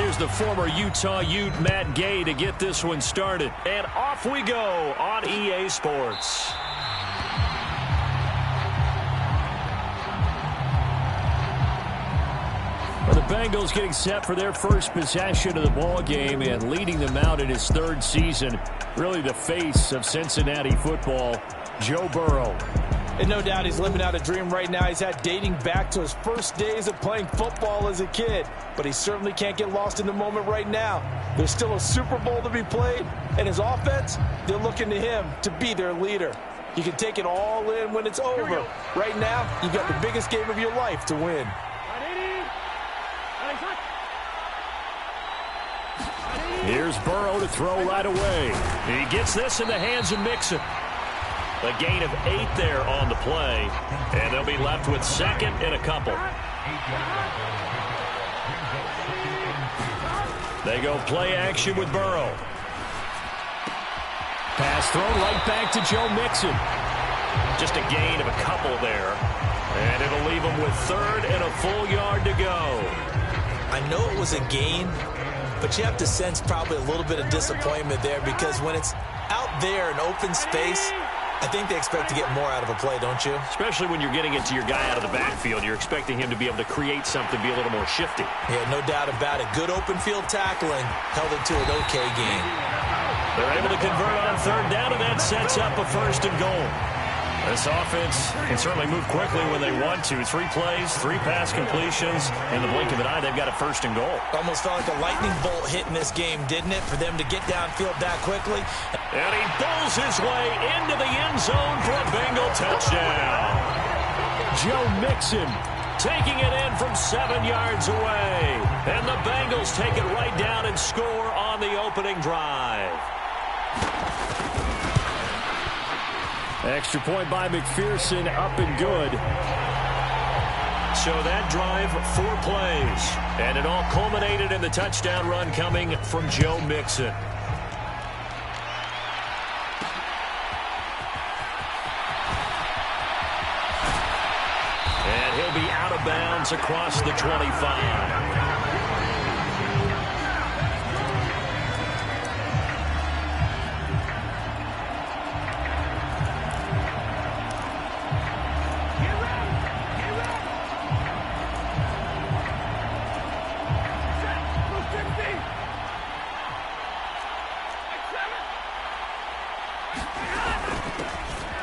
Here's the former Utah Ute, Matt Gay, to get this one started. And off we go on EA Sports. The Bengals getting set for their first possession of the ball game and leading them out in his third season. Really the face of Cincinnati football, Joe Burrow. And no doubt he's living out a dream right now. He's had dating back to his first days of playing football as a kid. But he certainly can't get lost in the moment right now. There's still a Super Bowl to be played. And his offense, they're looking to him to be their leader. You can take it all in when it's over. Right now, you've got the biggest game of your life to win. Here's Burrow to throw right away. He gets this in the hands of Mixon. A gain of 8 there on the play, and they'll be left with second and a couple. They go play action with Burrow. Pass thrown right back to Joe Mixon. Just a gain of a couple there, and it'll leave them with third and a full yard to go. I know it was a gain, but you have to sense probably a little bit of disappointment there because when it's out there in open space, I think they expect to get more out of a play, don't you? Especially when you're getting it to your guy out of the backfield. You're expecting him to be able to create something, be a little more shifty. Yeah, no doubt about it. Good open field tackling held it to an okay game. They're able to convert on third down, and that sets up a first and goal. This offense can certainly move quickly when they want to. 3 plays, 3 pass completions. In the blink of an eye, they've got a first and goal. Almost felt like a lightning bolt hit in this game, didn't it, for them to get downfield that quickly? And he bowls his way into the end zone for a Bengal touchdown. Joe Mixon taking it in from 7 yards away. And the Bengals take it right down and score on the opening drive. Extra point by McPherson, up and good. So that drive, 4 plays. And it all culminated in the touchdown run coming from Joe Mixon. And he'll be out of bounds across the 25.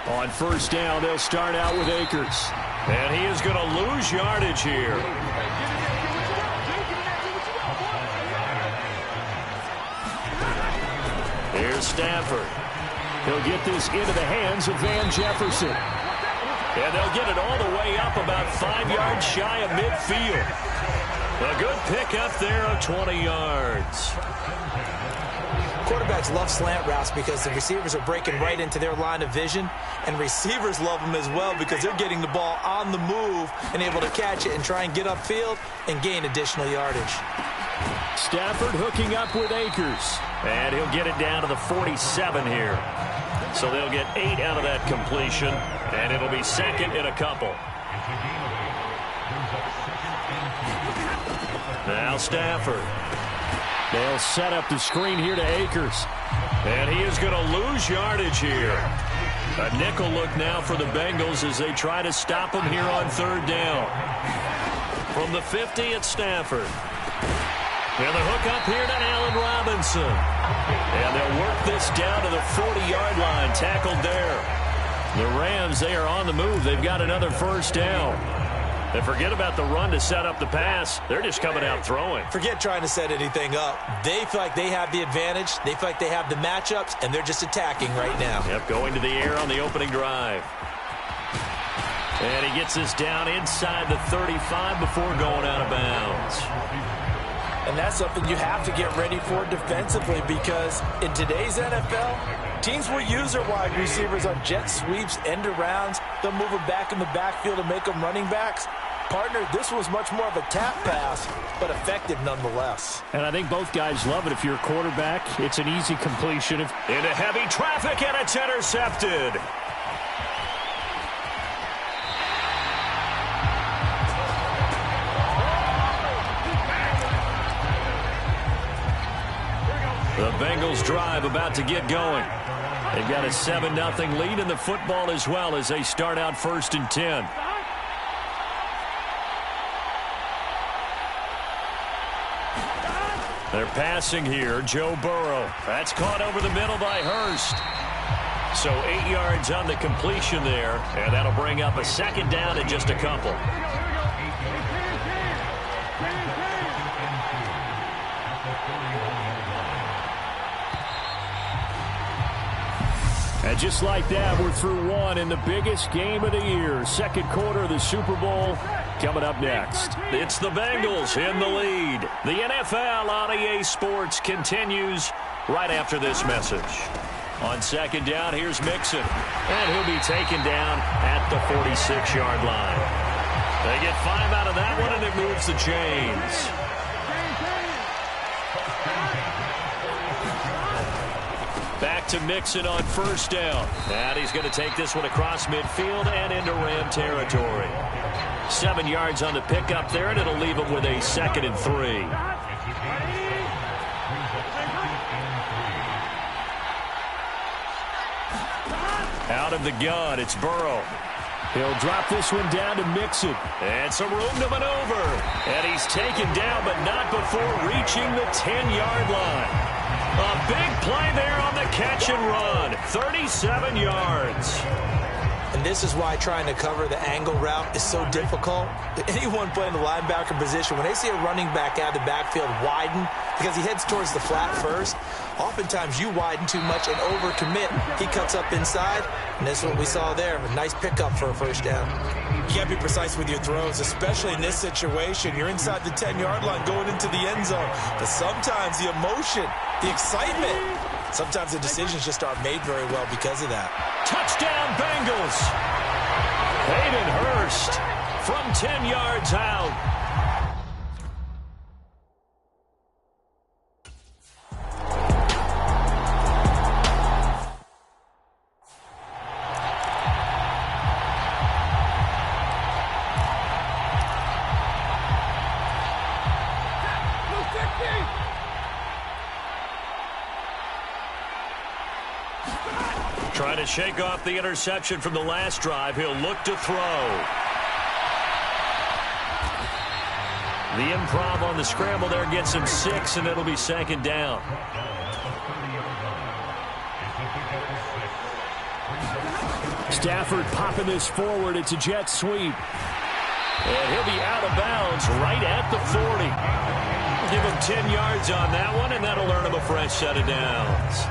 On first down, they'll start out with Akers. And he is going to lose yardage here. Here's Stafford. He'll get this into the hands of Van Jefferson. And they'll get it all the way up about 5 yards shy of midfield. A good pickup there of 20 yards. Quarterbacks love slant routes because the receivers are breaking right into their line of vision, and receivers love them as well because they're getting the ball on the move and able to catch it and try and get upfield and gain additional yardage. Stafford hooking up with Akers, and he'll get it down to the 47 here. So they'll get 8 out of that completion, and it'll be second and a couple. Now Stafford. They'll set up the screen here to Akers. And he is going to lose yardage here. A nickel look now for the Bengals as they try to stop him here on third down. From the 50, it's Stafford. And the hook up here to Allen Robinson. And they'll work this down to the 40-yard line, tackled there. The Rams, they are on the move. They've got another first down. And forget about the run to set up the pass. They're just coming out throwing. Forget trying to set anything up. They feel like they have the advantage. They feel like they have the matchups, and they're just attacking right now. Yep, going to the air on the opening drive. And he gets this down inside the 35 before going out of bounds. And that's something you have to get ready for defensively because in today's NFL, teams will use their wide receivers on jet sweeps, end arounds. They'll move them back in the backfield and make them running backs. Partner, this was much more of a tap pass, but effective nonetheless. And I think both guys love it. If you're a quarterback, it's an easy completion. Into heavy traffic, and it's intercepted. The Bengals drive about to get going. They've got a 7-0 lead in the football as well as they start out 1st and 10. They're passing here. Joe Burrow. That's caught over the middle by Hurst. So 8 yards on the completion there, and that'll bring up a 2nd down and just a couple. And just like that, we're through one in the biggest game of the year. 2nd quarter of the Super Bowl coming up next. It's the Bengals in the lead. The NFL on EA Sports continues right after this message. On 2nd down, here's Mixon. And he'll be taken down at the 46-yard line. They get 5 out of that one, and it moves the chains. Back to Mixon on 1st down. And he's going to take this one across midfield and into Ram territory. 7 yards on the pickup there, and it'll leave him with a 2nd and 3. Out of the gun, it's Burrow. He'll drop this one down to Mixon. And some room to maneuver. And he's taken down, but not before reaching the 10-yard line. A big play there on the catch and run. 37 yards. And this is why trying to cover the angle route is so difficult. Anyone playing the linebacker position, when they see a running back out of the backfield widen because he heads towards the flat first, oftentimes you widen too much and overcommit. He cuts up inside, and that's what we saw there. A nice pickup for a 1st down. You can't be precise with your throws, especially in this situation. You're inside the 10-yard line going into the end zone. But sometimes the emotion, the excitement, sometimes the decisions just aren't made very well because of that. Touchdown, Bengals. Hayden Hurst from 10 yards out. Trying to shake off the interception from the last drive. He'll look to throw. The improv on the scramble there gets him 6, and it'll be 2nd down. Stafford popping this forward. It's a jet sweep. And he'll be out of bounds right at the 40. Give him 10 yards on that one, and that'll earn him a fresh set of downs.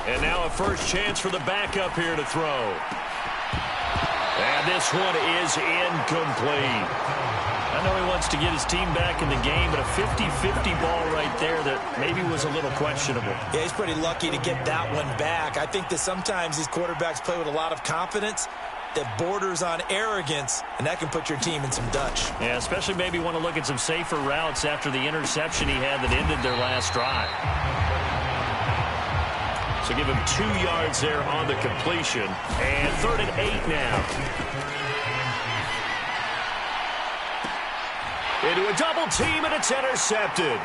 And now a first chance for the backup here to throw. And this one is incomplete. I know he wants to get his team back in the game, but a 50-50 ball right there that maybe was a little questionable. Yeah, he's pretty lucky to get that one back. I think that sometimes these quarterbacks play with a lot of confidence that borders on arrogance, and that can put your team in some Dutch. Yeah, especially maybe want to look at some safer routes after the interception he had that ended their last drive. So give him 2 yards there on the completion. And 3rd and 8 now. Into a double team, and it's intercepted.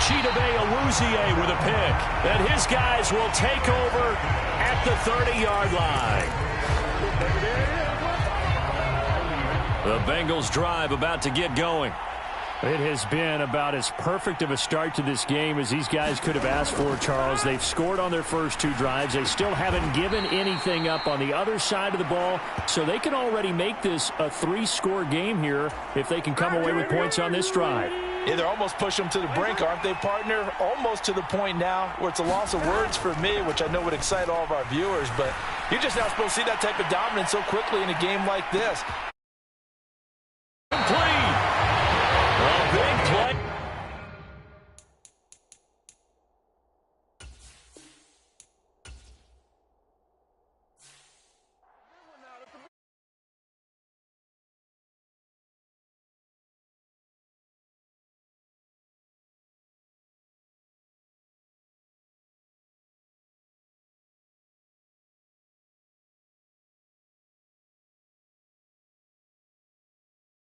Chidobe Awuzie with a pick. And his guys will take over at the 30-yard line. The Bengals drive about to get going. It has been about as perfect of a start to this game as these guys could have asked for, Charles. They've scored on their first 2 drives. They still haven't given anything up on the other side of the ball, so they can already make this a 3-score game here if they can come away with points on this drive. Yeah, they're almost pushing them to the brink, aren't they, partner? Almost to the point now where it's a loss of words for me, which I know would excite all of our viewers, but you're just not supposed to see that type of dominance so quickly in a game like this.